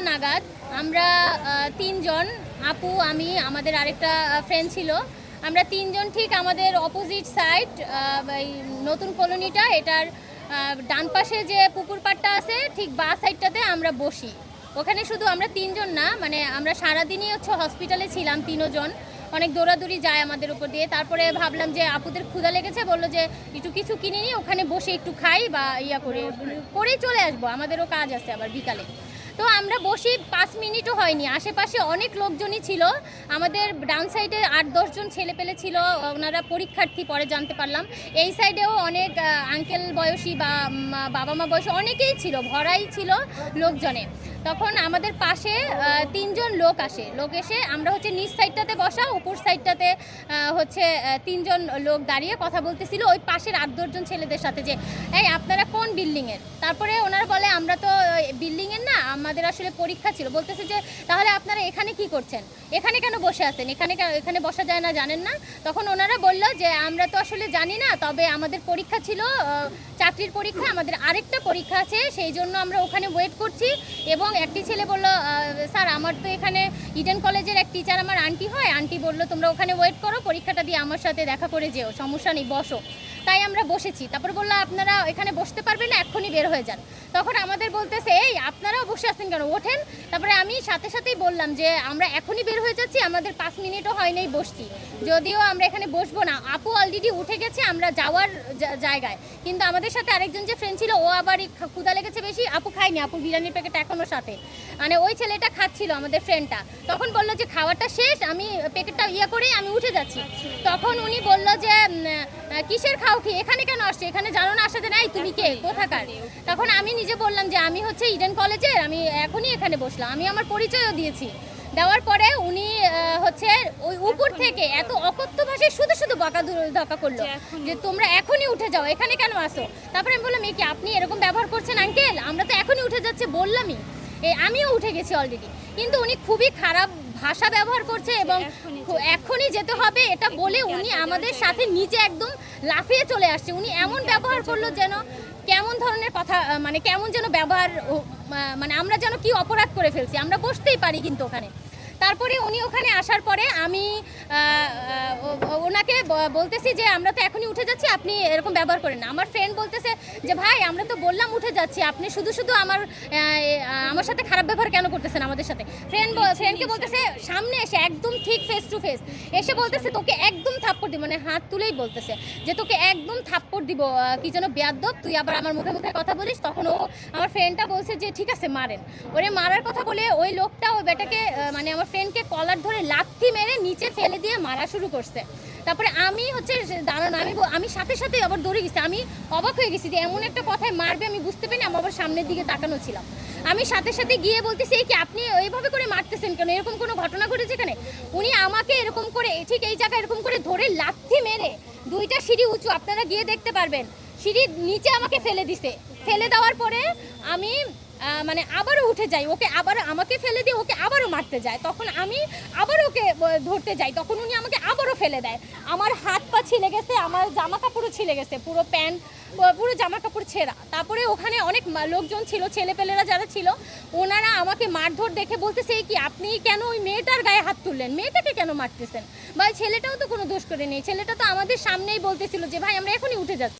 নাগাদ আমরা তিনজন, আপু, আমি, আমাদের আরেকটা ফ্রেন্ড ছিল, আমরা তিনজন ঠিক আমাদের অপোজিট সাইড, এই নতুন কলোনিটা, এটার ডান পাশে যে পুকুর পাড়টা আছে ঠিক বা সাইডটাতে আমরা বসি। ওখানে শুধু আমরা তিনজন না, মানে আমরা সারাদিনই হসপিটালে ছিলাম তিনজন, অনেক দৌড়াদৌড়ি যায় আমাদের উপর দিয়ে। তারপরে ভাবলাম যে আপুদের ক্ষুধা লেগেছে, বললো যে একটু কিছু কিনে নিই, ওখানে বসে একটু খাই বা করেই চলে আসবো, আমাদেরও কাজ আছে আবার বিকালে। তো আমরা বসি, 5 মিনিটও হয়নি, আশেপাশে অনেক লোকজনই ছিল। আমাদের ডান সাইডে 8-10 জন ছেলেপেলে ছিল, ওনারা পরীক্ষার্থী, পরে জানতে পারলাম। এই সাইডেও অনেক আঙ্কেল বয়সী বা বাবা মা বয়সী অনেকেই ছিল, ভরাই ছিল লোকজনে। তখন আমাদের পাশে 3 জন লোক এসে আমরা নিচ সাইডটাতে বসা, উপর সাইডটাতে 3 জন লোক দাঁড়িয়ে কথা বলতেছিল ওই পাশের 8-10 জন ছেলেদের সাথে, যে এই আপনারা কোন বিল্ডিংয়ের। তারপরে ওনারা বলে আমরা তো বিল্ডিংয়ের না, আমাদের আসলে পরীক্ষা ছিল। বলতেছে যে তাহলে আপনারা এখানে কি করছেন, এখানে কেন বসে আছেন, এখানে বসা যায় না, জানেন না? তখন ওনারা বলল যে আমরা তো আসলে জানি না, তবে আমাদের পরীক্ষা ছিল, চাকরির পরীক্ষা, আমাদের আরেকটা পরীক্ষা আছে, সেই জন্য আমরা ওখানে ওয়েট করছি। এবং একটি ছেলে বলল, স্যার আমার তো এখানে ইডেন কলেজের এক টিচার আমার আন্টি হয়, আন্টি বললো তোমরা ওখানে ওয়েট করো, পরীক্ষাটা দিয়ে আমার সাথে দেখা করে যেও, সমস্যা নেই, বসো। তাই আমরা বসেছি। তারপর বললো আপনারা এখানে বসতে পারবেন না, এক্ষুনি বের হয়ে যান। তখন আমাদের বলতেছে এই আপনারাও বসে আছেন কেন, ওঠেন। তারপরে আমি সাথে সাথেই বললাম যে আমরা এখনই বের হয়ে যাচ্ছি, আমাদের 5 মিনিটও হয় নাই বসছি, যদিও আমরা এখানে বসবো না, আপু অলরেডি উঠে গেছে আমরা যাওয়ার জায়গায়। কিন্তু আমাদের সাথে আরেকজন যে ফ্রেন্ড ছিল, ও আবার ক্ষুধা লেগেছে বেশি, আপু খায়নি, আপুর বিরিয়ানির প্যাকেট এখনও সাথে, মানে ওই ছেলেটা খাচ্ছিল আমাদের ফ্রেন্ডটা। তখন বললো যে খাওয়াটা শেষ, আমি প্যাকেটটা করেই আমি উঠে যাচ্ছি। তখন উনি বললো যে কিসের খাও কি, এখানে কেন আসছে, এখানে জানো না আসাতে নাই, তুমি কে, কোথাকার? তখন আমি নিজে বললাম যে আমি ইডেন কলেজের, আমি এখনই এখানে বসলাম, আমি আমার পরিচয়ও দিয়েছি। দেওয়ার পরে উনি ওই উপর থেকে এত অকথ্য ভাষায় শুধু শুধু ধকা করলো যে তোমরা এখনই উঠে যাও, এখানে কেন আসো। তারপরে আমি বললাম কি আপনি এরকম ব্যবহার করছেন আঙ্কেল, আমরা তো এখনই উঠে যাচ্ছে বললামই, আমিও উঠে গেছি অলরেডি। কিন্তু উনি খুবই খারাপ ভাষা ব্যবহার করছে এবং এখনই যেতে হবে এটা বলে উনি আমাদের সাথে নিচে একদম লাফিয়ে চলে আসছে। উনি এমন ব্যবহার করলো যেন কেমন ধরনের কথা, মানে কেমন যেন ব্যবহার, মানে আমরা যেন কি অপরাধ করে ফেলছি, আমরা বসতেই পারি কিন্তু ওখানে। তারপরে উনি ওখানে আসার পরে আমি ওনাকে বলতেছি যে আমরা তো এখনই উঠে যাচ্ছি, আপনি এরকম ব্যবহার করেন না। আমার ফ্রেন্ড বলতেছে যে ভাই আমরা তো বললাম উঠে যাচ্ছি, আপনি শুধু শুধু আমার সাথে খারাপ ব্যবহার কেন করতেছেন আমাদের সাথে। ফ্রেন্ডকে বলতেছে সামনে এসে একদম ঠিক ফেস টু ফেস এসে বলতেছে তোকে একদম থাপ্পড় দিব, মানে হাত তুলেই বলতেছে যে তোকে একদম থাপ্পড় দিব, কি যেন বেয়াদব, তুই আবার আমার মুখে মুখে কথা বলিস। তখন আমার ফ্রেন্ডটা বলছে যে ঠিক আছে মারেন। ওরে মারার কথা বলে ওই লোকটা ওই বেটাকে, মানে আমার ফ্রেন্ডকে কলার ধরে লাথি মেরে নিচে ফেলে দিয়ে মারা শুরু করছে। তারপরে আমি দাঁড়ানো, আমি সাথে সাথে আবার দৌড়ে গেছি। আমি অবাক হয়ে গেছি যে এমন একটা কথায় মারবে, আমি বুঝতে পারিনি, আমি আবার সামনের দিকে তাকানো ছিলাম। আমি সাথে সাথে গিয়ে বলতেছি কি আপনি এইভাবে করে মারতেছেন কেন, এরকম কোনো ঘটনা ঘটেছে এখানে? উনি আমাকে এরকম করে ঠিক এই জায়গায় এরকম করে ধরে লাথি মেরে, 2টা সিঁড়ি উঁচু, আপনারা গিয়ে দেখতে পারবেন, সিঁড়ির নিচে আমাকে ফেলে দিছে। ফেলে দেওয়ার পরে আমি মানে আবারও উঠে যাই, ওকে আবার আমাকে ফেলে দিয়ে ওকে আবারও মারতে যায়। তখন আমি আবার ওকে ধরতে যাই, তখন উনি আমাকে আবারও ফেলে দেয়। আমার হাত পা ছিলে গেছে, আমার জামা কাপড়ও ছিলে গেছে, পুরো প্যান্ট, পুরো জামা কাপড় ছেঁড়া। তারপরে ওখানে অনেক লোকজন ছিল, ছেলেপেলেরা যারা ছিল, ওনারা আমাকে মারধর দেখে বলতেছে কি আপনি কেন ওই মেয়েটার গায়ে হাত তুললেন, মেয়েটাকে কেন মারতেছেন? ভাই ছেলেটাও তো কোনো দোষ করে নেই, ছেলেটা তো আমাদের সামনেই বলতেছিল যে ভাই আমরা এখনই উঠে যাচ্ছি।